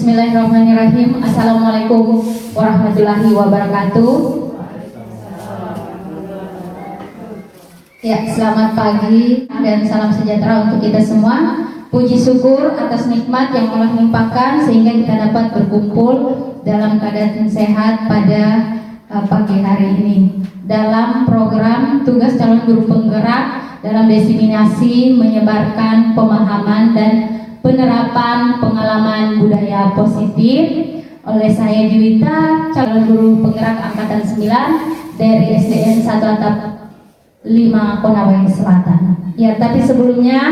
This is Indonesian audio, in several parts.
Bismillahirrahmanirrahim. Assalamualaikum warahmatullahi wabarakatuh. Ya, selamat pagi dan salam sejahtera untuk kita semua. Puji syukur atas nikmat yang Allah limpahkan sehingga kita dapat berkumpul dalam keadaan sehat pada pagi hari ini dalam program tugas calon guru penggerak dalam diseminasi menyebarkan pemahaman dan penerapan pengalaman budaya positif oleh saya Juwita, calon guru penggerak angkatan 9 dari SDN 1 Atap 5 Konawe Selatan. Ya, tapi sebelumnya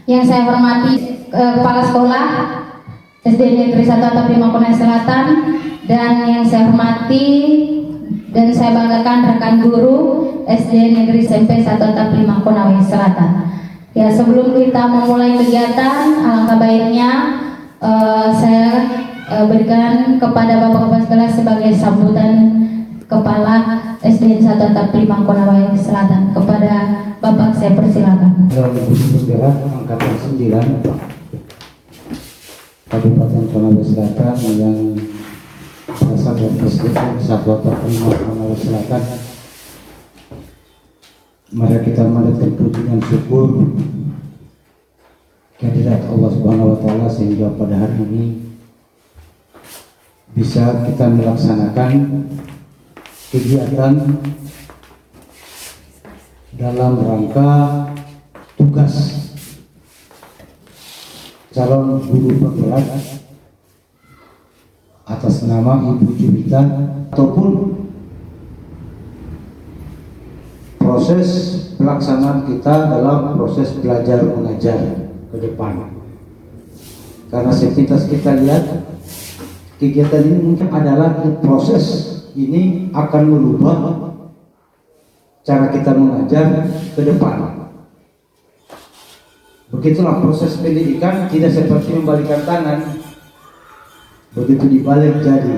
yang saya hormati Kepala Sekolah SDN Negeri 1 Atap 5 Konawe Selatan, dan yang saya hormati dan saya banggakan rekan guru SDN Negeri SMP 1 Atap 5 Konawe Selatan. Ya, sebelum kita memulai kegiatan, alangkah baiknya saya berikan kepada Bapak Kepala Sekolah sebagai sambutan Kepala SDN 1 Atap 5 Konawe Selatan. Kepada Bapak saya persilakan. Bergerak angkatan 9 Kabupaten Konawe Selatan yang berasal dari SDN 1 Atap 5 Konawe Selatan. Mari kita menaikkan puji dan syukur kehadirat Allah Subhanahu wa taala sehingga pada hari ini bisa kita melaksanakan kegiatan dalam rangka tugas calon guru penggerak atas nama Ibu Juwita, ataupun proses pelaksanaan kita dalam proses belajar mengajar ke depan. Karena sepintas kita lihat kegiatan ini mungkin adalah proses ini akan merubah cara kita mengajar ke depan. Begitulah proses pendidikan, tidak seperti membalikan tangan begitu dibalik jadi,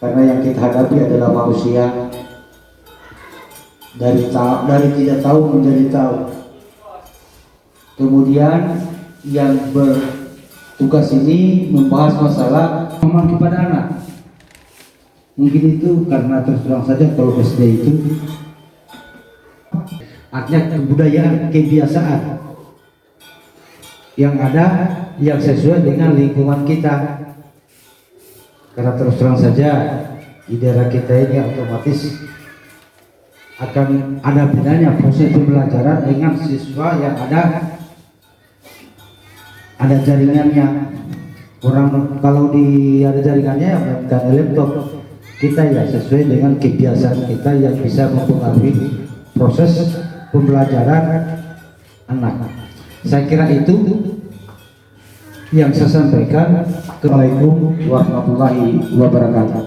karena yang kita hadapi adalah manusia dari tidak tahu menjadi tahu. Kemudian yang bertugas ini membahas masalah pemahaman kepada anak. Mungkin itu karena terus terang saja kalau SD itu artinya kebudayaan, kebiasaan yang ada yang sesuai dengan lingkungan kita. Karena terus terang saja di daerah kita ini otomatis akan ada bedanya proses pembelajaran dengan siswa yang ada jaringannya. Orang kalau ada jaringannya ya mainkan laptop, kita ya sesuai dengan kebiasaan kita yang bisa mempengaruhi proses pembelajaran anak. Saya kira itu yang saya sampaikan. Assalamualaikum warahmatullahi wabarakatuh.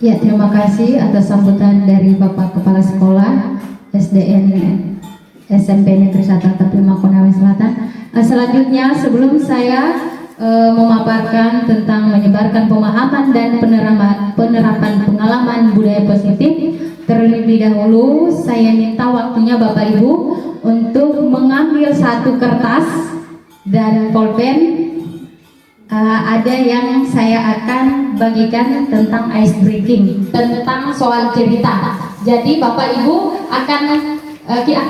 Ya, terima kasih atas sambutan dari Bapak Kepala Sekolah SDN SMP Negeri 1 Atap 5 Konawe Selatan. Selanjutnya, sebelum saya memaparkan tentang menyebarkan pemahaman dan penerapan pengalaman budaya positif, terlebih dahulu saya minta waktunya Bapak Ibu untuk mengambil satu kertas dan pulpen. Ada yang saya akan bagikan tentang ice breaking, tentang soal cerita. Jadi Bapak Ibu akan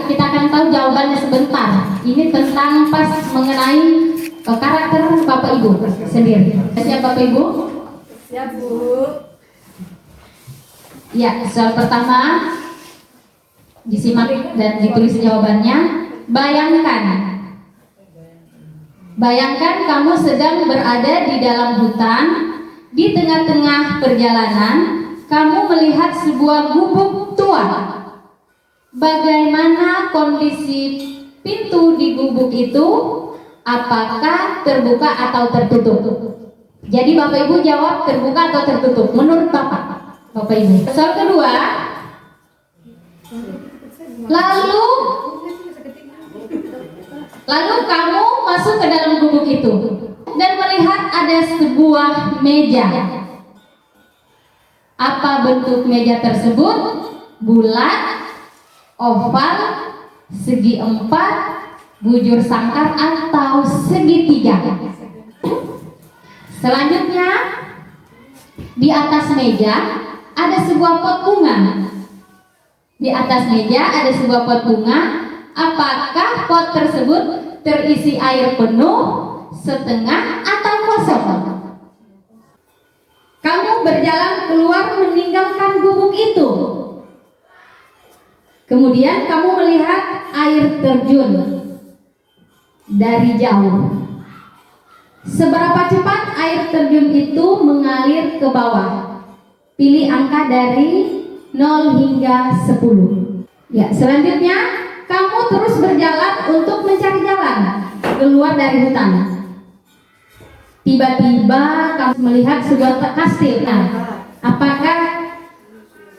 kita akan tahu jawabannya sebentar. Ini tentang pas mengenai karakter Bapak Ibu sendiri. Siap Bapak Ibu? Siap Bu. Ya, soal pertama disimak dan ditulis jawabannya. Bayangkan kamu sedang berada di dalam hutan. Di tengah-tengah perjalanan kamu melihat sebuah gubuk tua. Bagaimana kondisi pintu di gubuk itu? Apakah terbuka atau tertutup? Jadi Bapak Ibu jawab terbuka atau tertutup menurut Bapak Ibu. Soal kedua, lalu kamu masuk ke dalam gubuk itu dan melihat ada sebuah meja. Apa bentuk meja tersebut? Bulat, oval, segi empat, bujur sangkar atau segitiga. Selanjutnya, di atas meja ada sebuah pot bunga. Di atas meja ada sebuah pot bunga. Apakah pot tersebut terisi air penuh, setengah, atau kosong? Kamu berjalan keluar meninggalkan gubuk itu. Kemudian kamu melihat air terjun dari jauh. Seberapa cepat air terjun itu mengalir ke bawah? Pilih angka dari 0 hingga 10. Ya, selanjutnya kamu terus berjalan untuk mencari jalan keluar dari hutan. Tiba-tiba kamu melihat sebuah kastil. Nah, apakah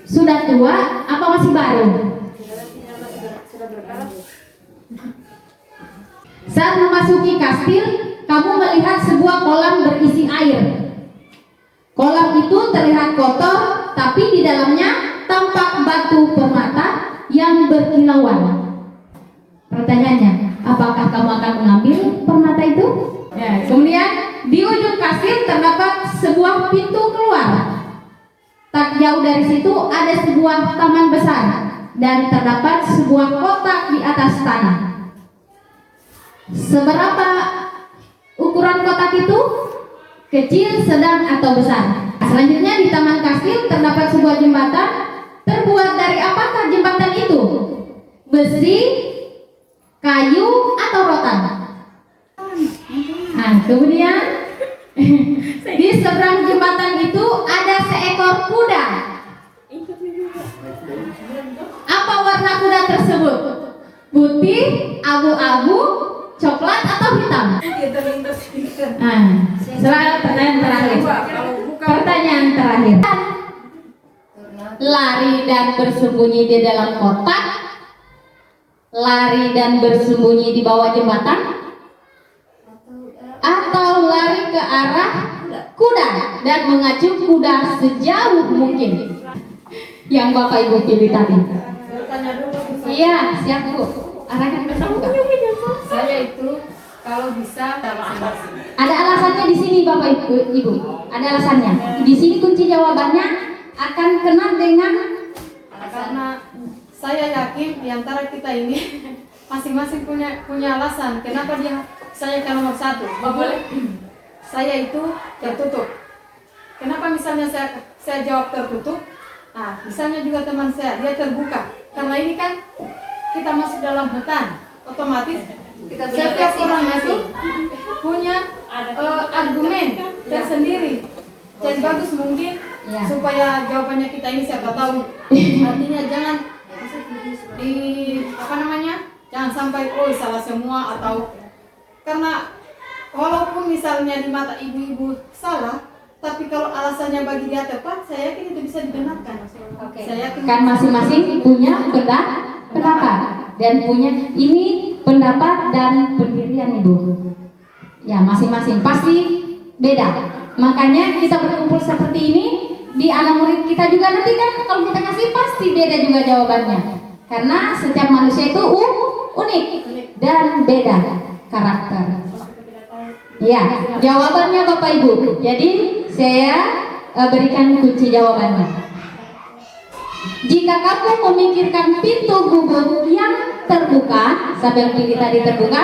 sudah tua apa masih baru? Saat memasuki kastil, kamu melihat sebuah kolam berisi air. Kolam itu terlihat kotor, tapi di dalamnya tampak batu permata yang berkilauan. Pertanyaannya, apakah kamu akan mengambil permata itu? Ya, kemudian di ujung kastil terdapat sebuah pintu keluar. Tak jauh dari situ ada sebuah taman besar dan terdapat sebuah kotak di atas tanah. Seberapa ukuran kotak itu? Kecil, sedang, atau besar? Selanjutnya di taman kastil terdapat sebuah jembatan. Terbuat dari apakah jembatan itu? Besi, kayu, atau rotan? Nah, kemudian di seberang jembatan itu ada seekor kuda. Apa warna kuda tersebut? Putih, abu-abu, coklat, atau hitam? Nah, pertanyaan terakhir. Pertanyaan terakhir. Lari dan bersembunyi di dalam kotak, lari dan bersembunyi di bawah jembatan, atau lari ke arah kuda dan mengacu kuda sejauh mungkin? Yang Bapak Ibu pilih tadi. Iya, siap Bu. Arahkan ke sana. Saya itu kalau bisa Ada alasannya di sini Bapak Ibu. Ada alasannya. Di sini kunci jawabannya akan kena dengan karena saya yakin di antara kita ini masing-masing punya alasan kenapa saya kan nomor 1. Saya itu tertutup. Kenapa misalnya saya jawab tertutup? Nah, misalnya juga teman saya dia terbuka. Karena ini kan kita masuk dalam hutan, otomatis setiap orang itu punya argumen tersendiri. Jadi bagus mungkin supaya jawabannya kita ini siapa tahu. Artinya jangan jangan sampai salah semua, atau karena walaupun misalnya di mata ibu-ibu salah, tapi kalau alasannya bagi dia tepat, saya yakin itu bisa dibenarkan. Saya yakin kan masing-masing punya pendapat dan punya ini pendapat dan pendirian Ibu. Ya, masing-masing pasti beda. Makanya kita berkumpul seperti ini di anak murid kita juga nanti kan kalau kita kasih pasti beda juga jawabannya. Karena setiap manusia itu unik dan beda karakter. Ya, jawabannya Bapak Ibu. Jadi saya berikan kunci jawabannya. Jika kamu memikirkan pintu gubuk yang terbuka, sambil pilih tadi terbuka,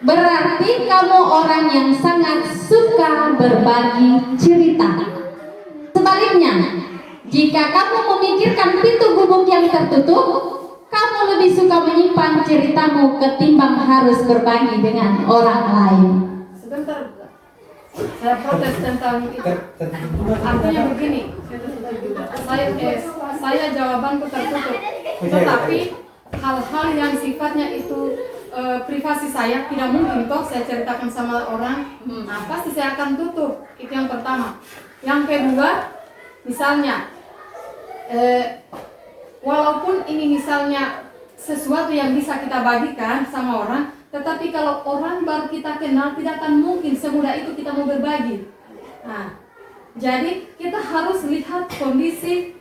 berarti kamu orang yang sangat suka berbagi cerita. Sebaliknya, jika kamu memikirkan pintu gubuk yang tertutup, kamu lebih suka menyimpan ceritamu ketimbang harus berbagi dengan orang lain. Sebentar, saya protes tentang itu. Artinya begini, saya jawabanku tertutup, tetapi hal-hal yang sifatnya itu privasi saya tidak mungkin toh saya ceritakan sama orang. Nah, pasti saya akan tutup. Itu yang pertama. Yang kedua, misalnya walaupun ini misalnya sesuatu yang bisa kita bagikan sama orang, tetapi kalau orang baru kita kenal tidak akan mungkin semudah itu kita mau berbagi. Nah, jadi kita harus lihat kondisi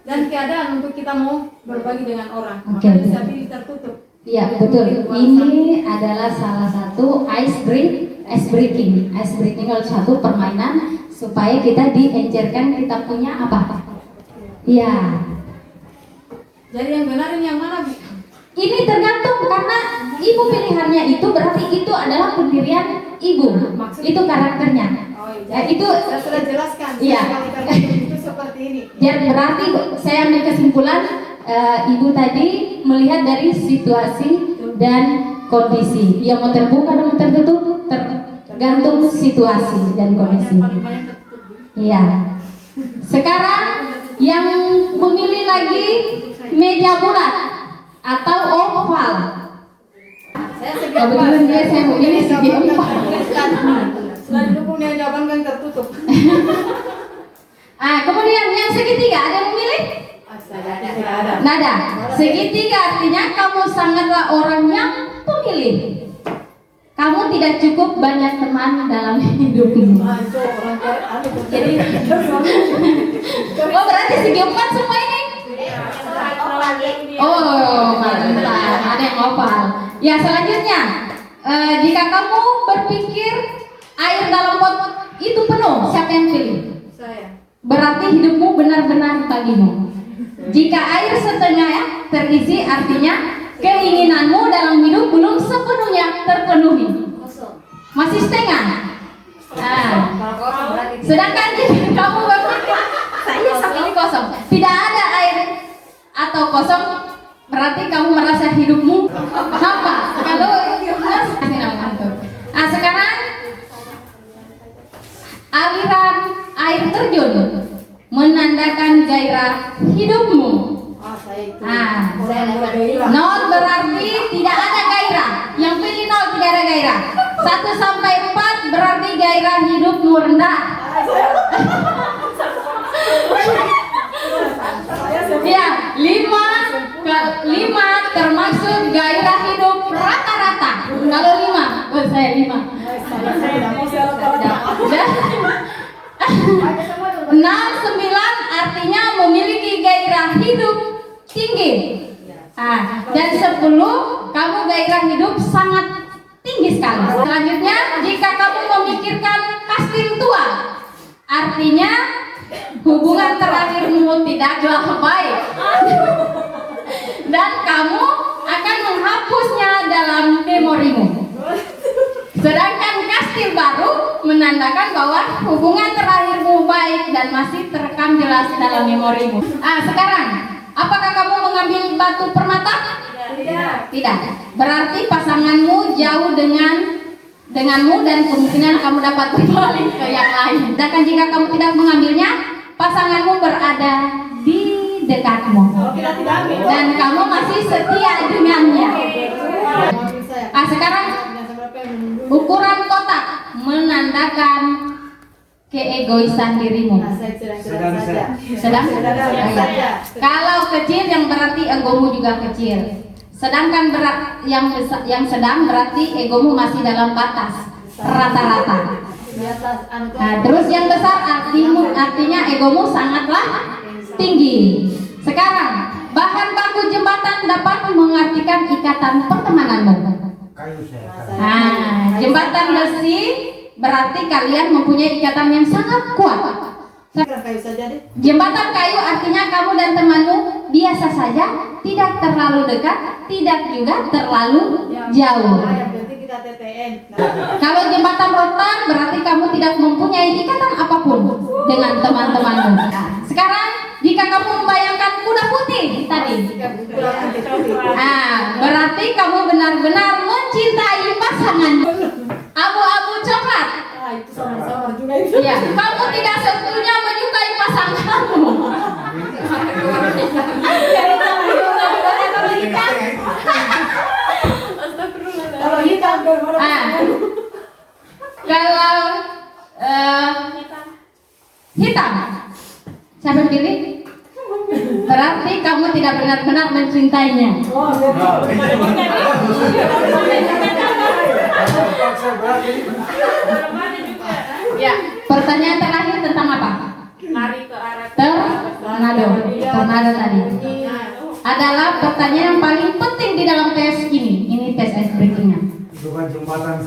dan keadaan untuk kita mau berbagi dengan orang. Maka bisa pilih tertutup. Iya betul. Ini adalah salah satu ice breaking. Ice breaking adalah satu permainan supaya kita diencerkan kita punya apa? Iya. Jadi yang benar ini yang mana, Bu? Ini tergantung karena ibu pilihannya itu berarti itu adalah pendirian ibu. Itu karakternya. Oh, Ya, iya. itu Saya sudah jelaskan. Iya. Kali itu seperti ini. jadi berarti saya ambil kesimpulan ibu tadi melihat dari situasi dan kondisi. Yang mau terbuka dan mau tertutup tergantung situasi dan kondisi. Iya. Sekarang yang memilih lagi meja bulat atau oval. Saya segi Kebetulan dia saya memilih segi empat. Setelah didukung dia jawaban kan tertutup. Kemudian yang segitiga ada yang memilih? Tidak ada. Nada. Segitiga artinya kamu sangatlah orang yang pemilih. Kamu tidak cukup banyak teman dalam hidupmu. Itu orang jadi Oh berarti segi empat semua ini? Oh mantap, ada yang oval. Ya selanjutnya, jika kamu berpikir air dalam pot itu penuh, siapa yang pilih? saya. Berarti hidupmu benar-benar bagimu. Jika air setengah terisi, artinya keinginanmu dalam hidup belum sepenuhnya terpenuhi. Masih setengah. Sedangkan jika kamu berpikir ini kosong, tidak ada air atau kosong, berarti kamu merasa hidupmu hampa. Kalau sekarang aliran air terjun menandakan gairah hidupmu. Saya itu. Nol berarti tidak ada gairah. Yang pilih nol tidak ada gairah. 1 sampai 4 berarti gairah hidupmu rendah. Ya, 5 termasuk gairah hidup rata-rata. Kalau 5, saya 5. 6, 9 artinya memiliki gairah hidup tinggi. Dan 10 kamu gairah hidup sangat tinggi sekali. Selanjutnya, jika kamu memikirkan kastil tua, artinya hubungan terakhirmu tidaklah baik. Dan kamu akan menghapusnya dalam memorimu. Sedangkan kastil baru menandakan bahwa hubungan terakhirmu baik dan masih terekam jelas dalam memorimu. Sekarang, apakah kamu mengambil batu permata? Tidak. Berarti pasanganmu jauh denganmu dan kemungkinan kamu dapat berbalik ke yang lain. Sedangkan jika kamu tidak mengambilnya, pasanganmu berada di dekatmu dan kamu masih setia dengannya. Sekarang ukuran kotak menandakan keegoisan dirimu. Sedang. Kalau kecil yang berarti egomu juga kecil. Sedangkan berat yang sedang berarti egomu masih dalam batas rata-rata. Terus yang besar artinya egomu sangatlah tinggi. Sekarang bahan baku jembatan dapat mengartikan ikatan pertemananmu. Jembatan besi berarti kalian mempunyai ikatan yang sangat kuat. Jembatan kayu artinya kamu dan temanmu biasa saja, tidak terlalu dekat, tidak juga terlalu jauh. Kalau jembatan rotan berarti kamu tidak mempunyai ikatan apapun dengan teman-temanmu. Sekarang jika kamu membayangkan kuda putih tadi, berarti kamu benar-benar mencintai pasanganmu. Abu-abu coklat, ya, kamu tidak seutuhnya menyukai pasanganmu. Kalau hitam, siapa pilih? Berarti kamu tidak benar-benar mencintainya. Ya, pertanyaan terakhir tentang apa? Lari ke arah Tornado tadi. adalah pertanyaan yang paling penting di dalam tes ini. Ini tes ice breakingnya.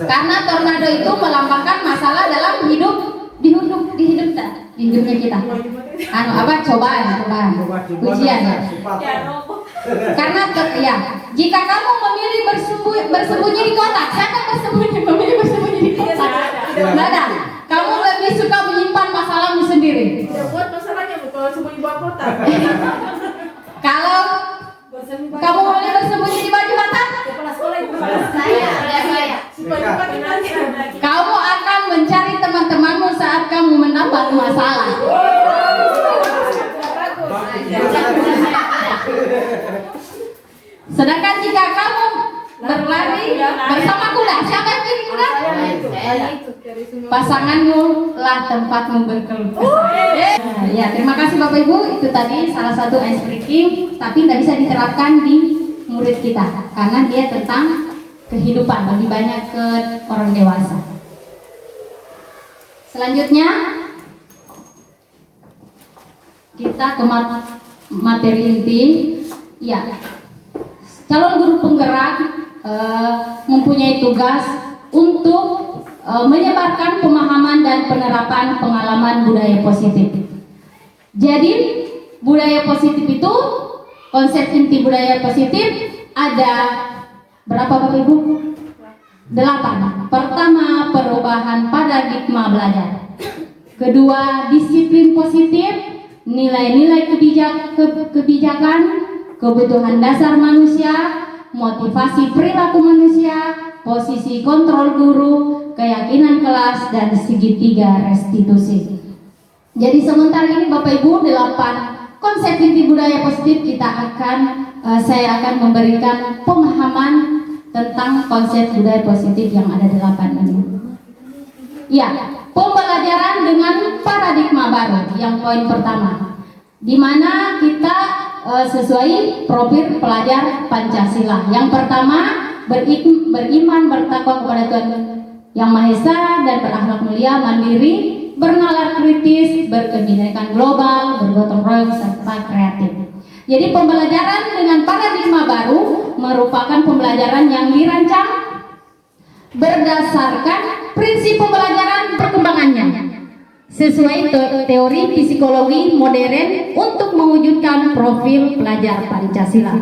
Karena tornado itu melambangkan masalah dalam hidupnya kita. Cobaan, ujian ya. Karena jika kamu memilih bersembunyi di kotak, siapa memilih bersembunyi di kotak? Tidak ada. Kamu lebih suka menyimpan masalahmu sendiri. Buat masalahnya kalau sembunyi buat kotak. Kalau kamu memilih bersembunyi di baju batak, Kepala sekolah itu saya. kamu akan mencari teman-temanmu saat kamu mendapat masalah. Sedangkan jika kamu berlari bersama kuda, siapa yang pilih kuda? Pasanganmu lah tempatmu berkeluh kesah. Ya, terima kasih Bapak Ibu. Itu tadi salah satu ice breaking, tapi tidak bisa diterapkan di murid kita karena dia tentang kehidupan, lebih banyak ke orang dewasa. Selanjutnya kita ke materi inti. Ya, calon guru penggerak mempunyai tugas untuk menyebarkan pemahaman dan penerapan pengalaman budaya positif. Jadi budaya positif itu, konsep inti budaya positif ada berapa Bapak Ibu? 8. Pertama, perubahan paradigma belajar. Kedua, disiplin positif, nilai-nilai kebijakan, kebutuhan dasar manusia, motivasi perilaku manusia, posisi kontrol guru, keyakinan kelas, dan segitiga restitusi. Jadi sementara ini Bapak Ibu 8 konsep inti budaya positif saya akan memberikan pemahaman tentang konsep budaya positif yang ada 8 ini. Ya, pembelajaran dengan paradigma baru yang poin pertama, di mana kita sesuai profil pelajar Pancasila. Yang pertama, beriman bertakwa kepada Tuhan Yang Maha Esa dan berakhlak mulia, mandiri, bernalar kritis, berkebinekaan global, bergotong royong serta kreatif. Jadi pembelajaran dengan paradigma baru merupakan pembelajaran yang dirancang berdasarkan prinsip pembelajaran perkembangannya sesuai teori psikologi modern untuk mewujudkan profil pelajar Pancasila.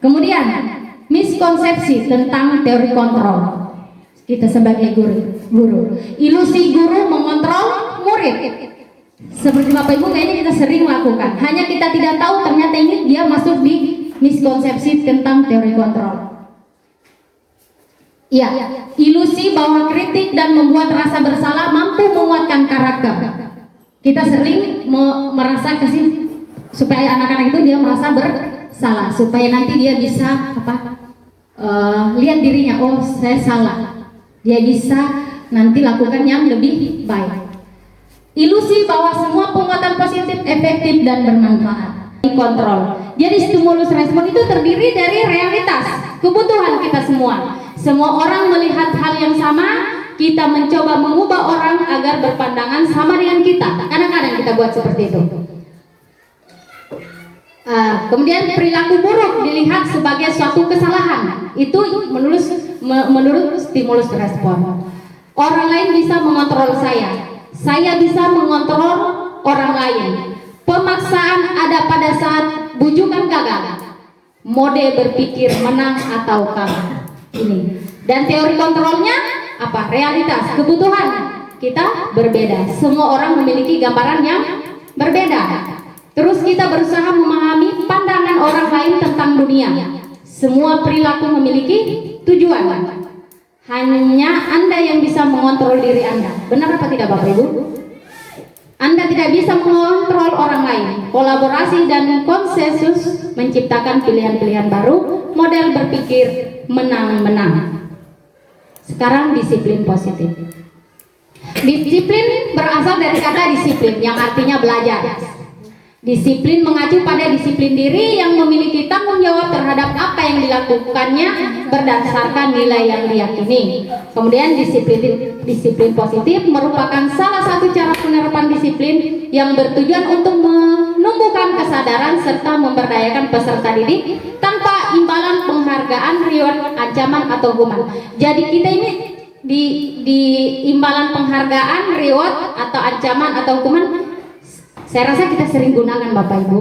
Kemudian miskonsepsi tentang teori kontrol. Kita sebagai guru, ilusi guru mengontrol murid. Seperti Bapak Ibu kayaknya kita sering lakukan. Hanya kita tidak tahu ternyata ini dia masuk di miskonsepsi tentang teori kontrol. Iya, ilusi bahwa kritik dan membuat rasa bersalah mampu menguatkan karakter. Kita sering merasa kesini supaya anak-anak itu dia merasa bersalah, supaya nanti dia bisa lihat dirinya, oh saya salah. Dia bisa nanti lakukan yang lebih baik. Ilusi bahwa semua penguatan positif efektif dan bermanfaat. Kontrol. Jadi stimulus respon itu terdiri dari realitas, kebutuhan kita semua. Semua orang melihat hal yang sama, kita mencoba mengubah orang agar berpandangan sama dengan kita. Kadang-kadang kita buat seperti itu. Kemudian perilaku buruk dilihat sebagai suatu kesalahan. Itu menurut stimulus respon. Orang lain bisa mengontrol saya bisa mengontrol orang lain. Pemaksaan ada pada saat bujukan gagal. Mode berpikir menang atau kalah. Ini. Dan teori kontrolnya apa? Realitas, kebutuhan kita berbeda. Semua orang memiliki gambaran yang berbeda. Terus kita berusaha memahami pandangan orang lain tentang dunia. Semua perilaku memiliki tujuan. Hanya Anda yang bisa mengontrol diri Anda. Benar apa tidak Bapak Ibu? Anda tidak bisa mengontrol orang lain. Kolaborasi dan konsensus menciptakan pilihan-pilihan baru, model berpikir menang-menang. Sekarang disiplin positif. Disiplin berasal dari kata disiplin yang artinya belajar. Disiplin mengacu pada disiplin diri yang memiliki tanggung jawab terhadap apa yang dilakukannya berdasarkan nilai yang diyakini. Kemudian disiplin positif merupakan salah satu cara penerapan disiplin yang bertujuan untuk menumbuhkan kesadaran serta memberdayakan peserta didik tanpa imbalan penghargaan, reward, ancaman atau hukuman. Jadi kita ini di imbalan penghargaan, reward atau ancaman atau hukuman, saya rasa kita sering gunakan Bapak Ibu.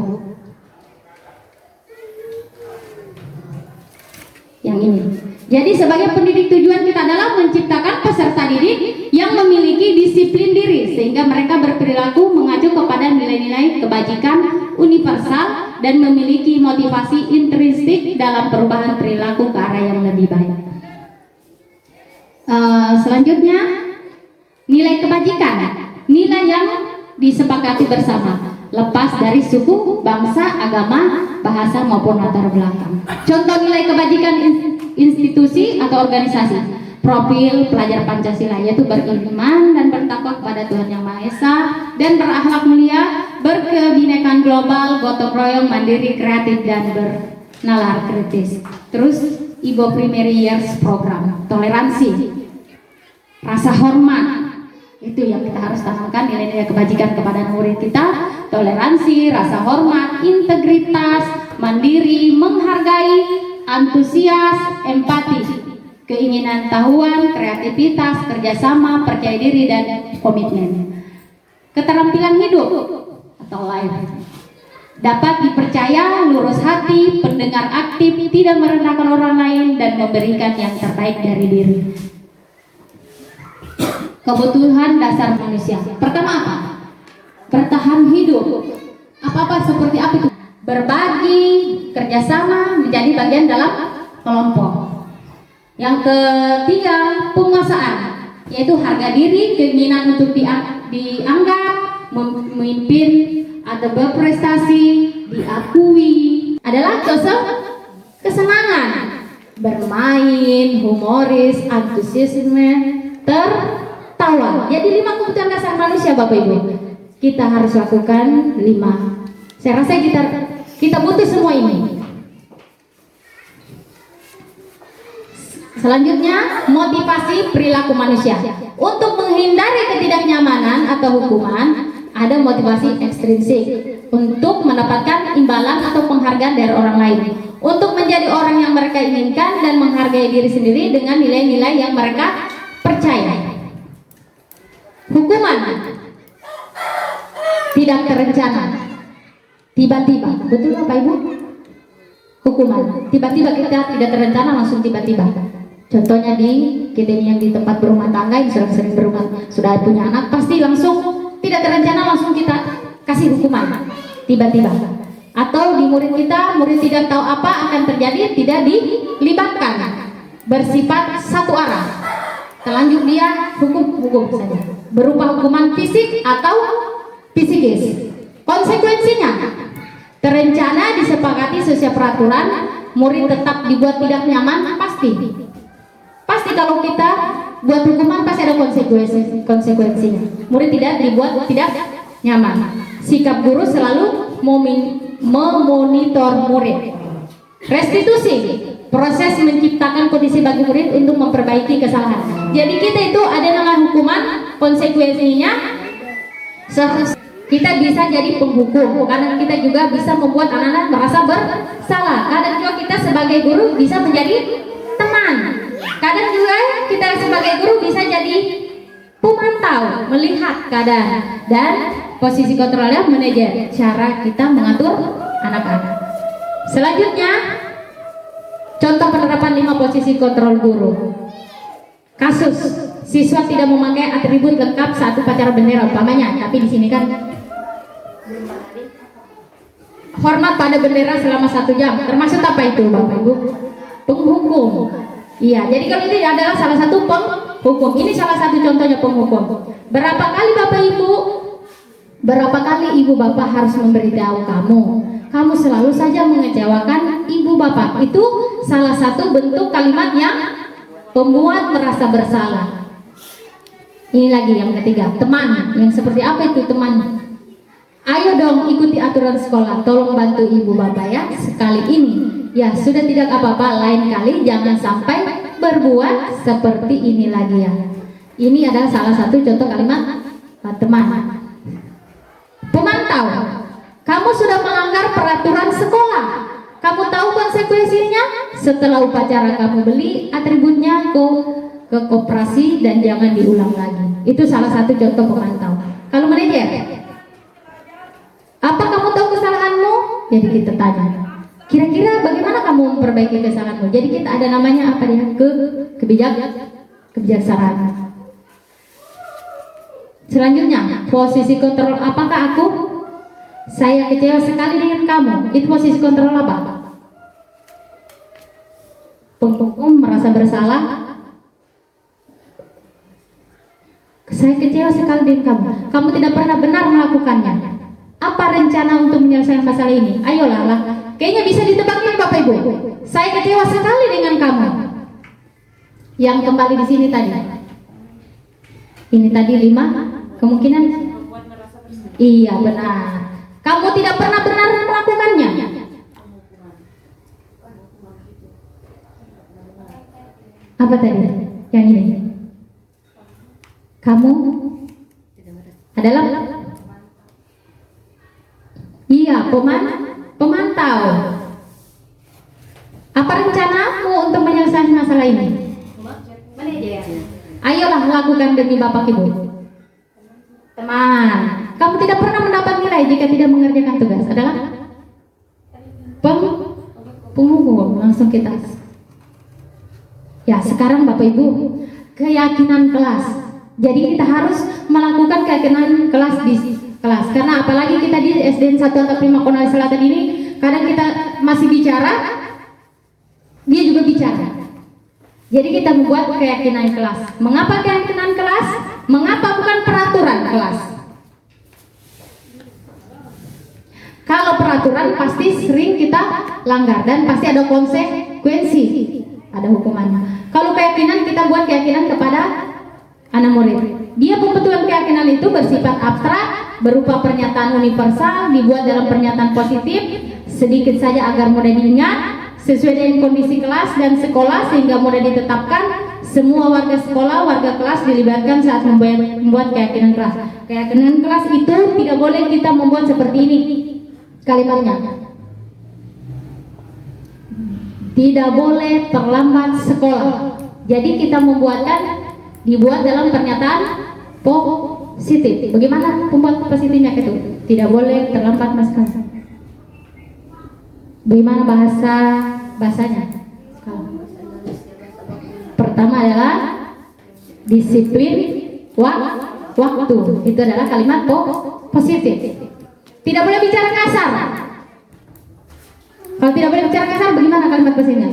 Yang ini. Jadi sebagai pendidik tujuan kita adalah menciptakan peserta didik yang memiliki disiplin diri sehingga mereka berperilaku mengacu kepada nilai-nilai kebajikan universal dan memiliki motivasi intrinsik dalam perubahan perilaku ke arah yang lebih baik. Selanjutnya, nilai kebajikan, nilai yang disepakati bersama, lepas dari suku, bangsa, agama, bahasa maupun latar belakang. Contoh nilai kebajikan institusi atau organisasi: profil pelajar Pancasila, yaitu beriman dan bertakwa kepada Tuhan Yang Maha Esa dan berakhlak mulia, berkebinekaan global, gotong royong, mandiri, kreatif dan bernalar kritis. Terus IBO Primary Years Program, toleransi, rasa hormat, itu yang kita harus tanamkan, nilai-nilai kebajikan kepada murid kita: toleransi, rasa hormat, integritas, mandiri, menghargai, antusias, empati, keinginan tahuan, kreativitas, kerjasama, percaya diri, dan komitmen. Keterampilan hidup atau life, dapat dipercaya, lurus hati, pendengar aktif, tidak merendahkan orang lain, dan memberikan yang terbaik dari diri. Kebutuhan dasar manusia. Pertama apa? Bertahan hidup. Apa-apa seperti apa itu? Berbagi, kerjasama, menjadi bagian dalam kelompok. Yang ketiga, penguasaan, yaitu harga diri, keinginan untuk dianggap, memimpin atau berprestasi, diakui. Adalah kesenangan, bermain, humoris, antusiasme, tertawa. Jadi 5 kebutuhan dasar manusia Bapak Ibu. Kita harus lakukan 5. Saya rasa kita butuh semua ini. Selanjutnya, motivasi perilaku manusia. Untuk menghindari ketidaknyamanan atau hukuman, ada motivasi ekstrinsik untuk mendapatkan imbalan atau penghargaan dari orang lain, untuk menjadi orang yang mereka inginkan dan menghargai diri sendiri dengan nilai-nilai yang mereka percaya. Hukuman tidak terencana, tiba-tiba, betul Bapak Ibu? Hukuman tiba-tiba, kita tidak terencana, langsung tiba-tiba. Contohnya kita yang di tempat berumah tangga, yang sering berumah, sudah punya anak, pasti langsung tidak terencana, langsung kita kasih hukuman tiba-tiba. Atau di murid kita, murid tidak tahu apa akan terjadi, tidak dilibatkan, bersifat satu arah, terlanjur dia hukum saja, berupa hukuman fisik atau psikis. Konsekuensinya, terencana, disepakati sesuai peraturan, murid tetap dibuat tidak nyaman, pasti kalau kita buat hukuman pasti ada konsekuensinya. Murid tidak dibuat tidak nyaman. Sikap guru selalu memonitor murid. Restitusi, proses menciptakan kondisi bagi murid untuk memperbaiki kesalahan. Jadi kita itu ada nama hukuman, konsekuensinya kita bisa jadi penghukum, karena kita juga bisa membuat anak-anak merasa bersalah. Kadang juga kita sebagai guru bisa menjadi teman. Kadang juga kita sebagai guru bisa jadi pemantau, melihat keadaan, dan posisi kontrolnya manajer cara kita mengatur anak-anak. Selanjutnya, contoh penerapan 5 posisi kontrol guru. Kasus siswa tidak memakai atribut lengkap saat upacara bendera umpamanya, tapi di sini kan hormat pada bendera selama 1 jam. Termasuk apa itu Bapak Ibu? Penghukum. Iya, jadi kalau ini adalah salah satu penghukum. Ini salah satu contohnya penghukum. Berapa kali Bapak Ibu, berapa kali Ibu Bapak harus memberitahu kamu selalu saja mengecewakan Ibu Bapak. Itu salah satu bentuk kalimat yang membuat merasa bersalah. Ini lagi yang ketiga, teman. Yang seperti apa itu teman? Ayo dong ikuti aturan sekolah, tolong bantu Ibu Bapak ya sekali ini. Ya sudah, tidak apa-apa, lain kali jangan sampai berbuat seperti ini lagi ya. Ini adalah salah satu contoh kalimat teman. Pemantau, Kamu sudah melanggar peraturan sekolah. Kamu tahu konsekuensinya? Setelah upacara kamu beli atributnya ke koperasi dan jangan diulang lagi. Itu salah satu contoh pemantau. Kalau manajer, apa kamu tahu kesalahanmu? Jadi kita tanya, kira-kira bagaimana kamu memperbaiki kesalahanmu? Jadi kita ada namanya apa ya? Kebijaksanaan. Selanjutnya, posisi kontrol. Apakah saya kecewa sekali dengan kamu? Itu posisi kontrol apa? Merasa bersalah. Saya kecewa sekali dengan kamu. Kamu tidak pernah benar melakukannya. Apa rencana untuk menyelesaikan masalah ini? Ayolah, kayaknya bisa ditebak ini Bapak Ibu. Saya kecewa sekali dengan kamu. Yang kembali di sini tadi. Ini tadi 5 kemungkinan. Iya benar. Kamu tidak pernah benar melakukannya. Apa tadi? Yang ini. Kamu adalah pemantau. Apa rencanamu untuk menyelesaikan masalah ini? Ayolah lakukan demi Bapak Ibu. Teman, kamu tidak pernah mendapat nilai jika tidak mengerjakan tugas. Adalah penghukum. Langsung kita. Ya, sekarang Bapak Ibu, keyakinan kelas. Jadi kita harus melakukan keyakinan kelas di kelas. Karena apalagi kita di SDN 1 atau Prima Konawe Selatan ini, kadang kita masih bicara, dia juga bicara. Jadi kita membuat keyakinan kelas. Mengapa keyakinan kelas? Mengapa bukan peraturan kelas? Kalau peraturan pasti sering kita langgar dan pasti ada konsekuensi, ada hukumannya. Kalau keyakinan kita buat keyakinan kepada anak murid. Dia pembentukan keyakinan itu bersifat abstrak, berupa pernyataan universal, dibuat dalam pernyataan positif, sedikit saja agar mudah diingat, sesuai dengan kondisi kelas dan sekolah sehingga mudah ditetapkan. Semua warga sekolah, warga kelas dilibatkan saat membuat keyakinan kelas. Keyakinan kelas itu tidak boleh kita membuat seperti ini kalimatnya. Tidak boleh terlambat sekolah. Jadi kita dibuat dalam pernyataan positif. Bagaimana pembuat positifnya itu? Tidak boleh terlambat masuk. Bagaimana bahasanya? Pertama adalah disiplin waktu. Itu adalah kalimat positif. Tidak boleh bicara kasar. Kalau tidak boleh bicara kasar, bagaimana kalimat positifnya?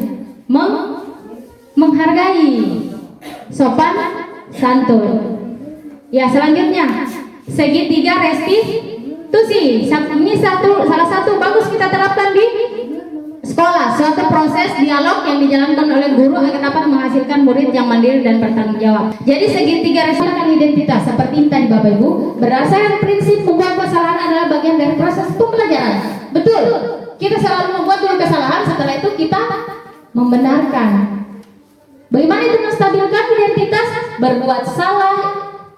Menghargai, sopan, santun. Ya, selanjutnya segitiga restitusi. Ini salah satu bagus kita terapkan di sekolah. Suatu proses dialog yang dijalankan oleh guru agar dapat menghasilkan murid yang mandiri dan bertanggung jawab. Jadi segitiga restitusi identitas seperti ini tadi Bapak Ibu, berdasarkan prinsip membuat kesalahan adalah bagian dari proses pembelajaran. Betul. Kita selalu membuat dulu kesalahan, setelah itu kita membenarkan. Bagaimana itu menstabilkan identitas? Berbuat salah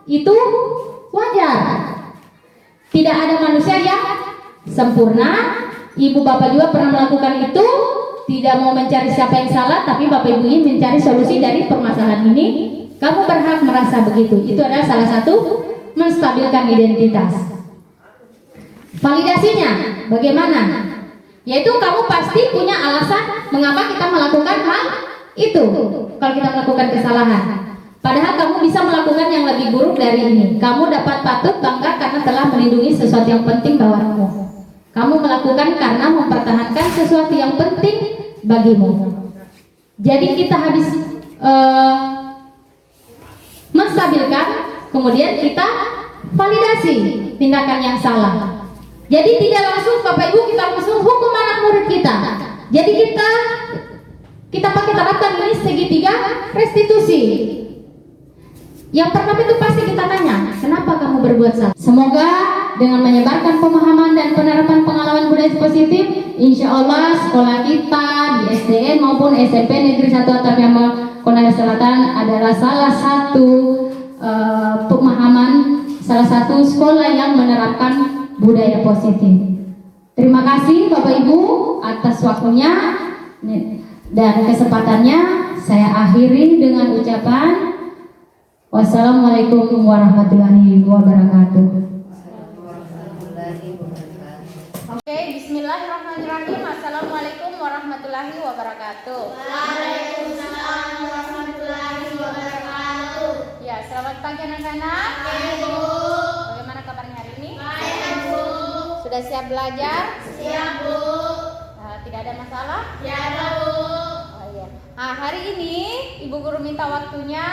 itu wajar. Tidak ada manusia yang sempurna. Ibu bapak juga pernah melakukan itu. Tidak mau mencari siapa yang salah, tapi bapak ibu ingin mencari solusi dari permasalahan ini. Kamu berhak merasa begitu. Itu adalah salah satu menstabilkan identitas. Validasinya bagaimana? Yaitu kamu pasti punya alasan mengapa kita melakukan hal itu. Kalau kita melakukan kesalahan, padahal kamu bisa melakukan yang lebih buruk dari ini. Kamu dapat patut bangga karena telah melindungi sesuatu yang penting bagimu. Kamu melakukan karena mempertahankan sesuatu yang penting bagimu. Jadi kita habis menstabilkan, kemudian kita validasi tindakan yang salah. Jadi tidak langsung Bapak Ibu kita langsung hukum anak murid kita. Jadi kita pakai terapkan ini segitiga restitusi. Yang pertama itu pasti kita tanya, kenapa kamu berbuat salah? Semoga dengan menyebarkan pemahaman dan penerapan pengalaman budaya positif, insya Allah sekolah kita di SDN maupun SMP Negeri 1 Atapia Konawe Selatan adalah salah satu pemahaman, salah satu sekolah yang menerapkan budaya positif. Terima kasih Bapak Ibu atas waktunya dan kesempatannya. Saya akhiri dengan ucapan wassalamualaikum warahmatullahi wabarakatuh. Oke, bismillahirrahmanirrahim. Assalamualaikum warahmatullahi wabarakatuh. Waalaikumsalam warahmatullahi wabarakatuh. Ya, selamat pagi anak-anak. Bu. Bagaimana kabarnya hari ini? Baik, Bu. Sudah siap belajar? Siap, Bu. Tidak ada masalah? Tiada, Bu. Oh iya. Nah, hari ini Ibu Guru minta waktunya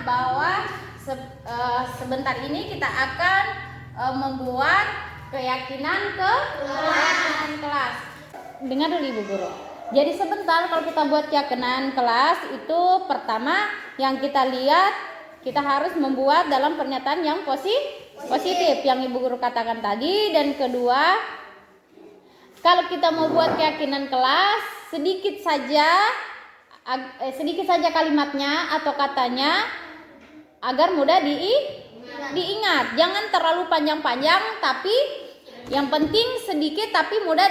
bahwa sebentar ini kita akan membuat keyakinan kelas. Dengar dulu Ibu Guru. Jadi sebentar kalau kita buat keyakinan kelas itu pertama yang kita lihat kita harus membuat dalam pernyataan yang positif yang Ibu Guru katakan tadi, dan kedua kalau kita mau buat keyakinan kelas sedikit saja kalimatnya atau katanya agar mudah diingat. Jangan terlalu panjang-panjang, tapi yang penting sedikit tapi mudah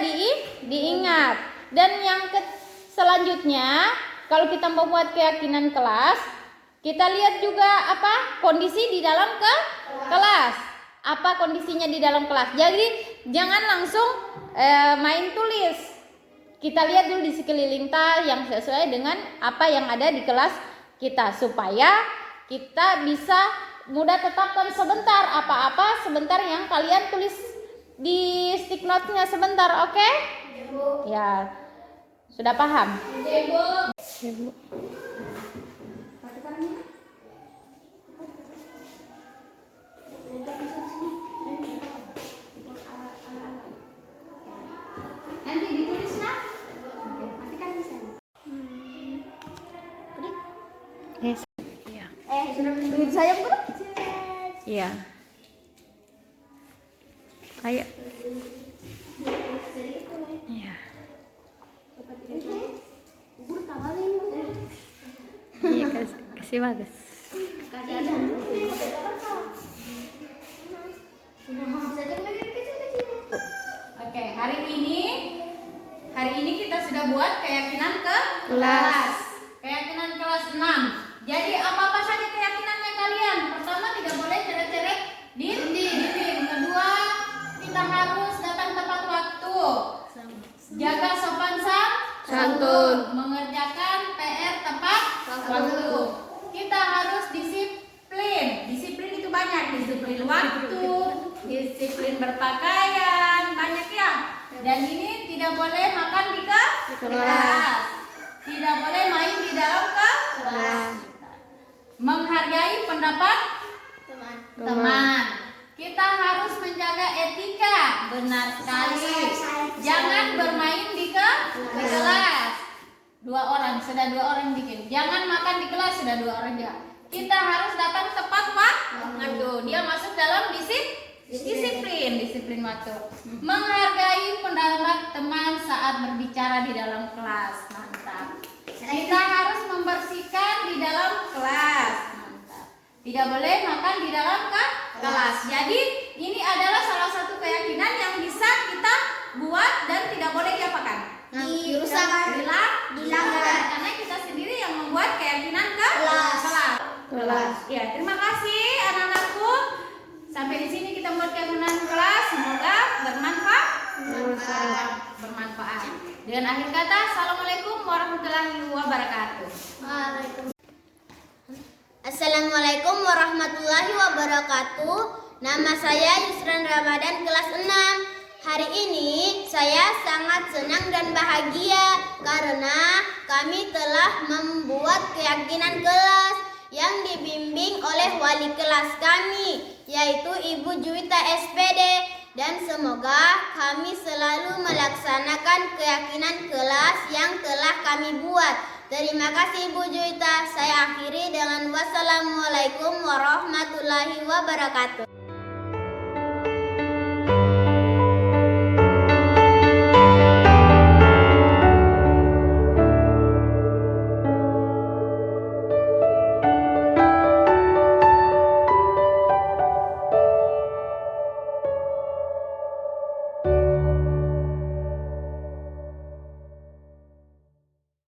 diingat. Dan yang selanjutnya kalau kita mau buat keyakinan kelas, kita lihat juga apa kondisi di dalam kelas. Apa kondisinya di dalam kelas. Jadi jangan langsung main tulis. Kita lihat dulu di sekeliling tas yang sesuai dengan apa yang ada di kelas kita supaya kita bisa mudah tetapkan sebentar apa-apa sebentar yang kalian tulis di stick note-nya sebentar, oke? Ya, sudah paham? Ibu. Nanti ditulis nak. Matikan di sana. Yes. Iya. Sudah menunggu saya, Bu? Iya. Ayo. Iya. Iya, kasih bagus. Oke, hari ini kita sudah buat keyakinan kelas. Keyakinan kelas 6. Jadi apa-apa saja keyakinannya kalian. Pertama, tidak boleh coret-coret dinding. Kedua, kita harus datang tepat waktu. Jaga sopan santun. Mengerjakan PR tepat waktu. Kita harus disiplin. Disiplin itu banyak. Disiplin waktu, disiplin berpakaian, banyak ya. Dan ini tidak boleh makan di kelas. Tidak boleh main di dalam kelas. Menghargai pendapat teman. Kita harus menjaga etika. Benar sekali. Jangan bermain di kelas. Sudah dua orang bikin. Jangan makan di kelas, sudah 2 orang juga. Kita harus datang tepat waktu. Dia masuk dalam disiplin waktu. Menghargai pendapat teman saat berbicara di dalam kelas. Mantap. Kita harus membersihkan di dalam kelas. Mantap. Tidak boleh makan di dalam kelas. Jadi ini adalah salah satu keyakinan yang bisa kita buat dan tidak boleh diapakan? Dirusak. Dilanggar. Karena kita sendiri yang membuat keyakinan kelas. Ya, terima kasih anak-anakku. Sampai di sini kita membuat keyakinan kelas. Semoga bermanfaat. Dengan akhir kata, assalamualaikum warahmatullahi wabarakatuh. Assalamualaikum warahmatullahi wabarakatuh. Nama saya Yusran Ramadan kelas 6. Hari ini saya sangat senang dan bahagia karena kami telah membuat keyakinan kelas yang dibimbing oleh wali kelas kami, yaitu Ibu Juwita SPD, dan semoga kami selalu melaksanakan keyakinan kelas yang telah kami buat. Terima kasih Ibu Juwita. Saya akhiri dengan wassalamualaikum warahmatullahi wabarakatuh.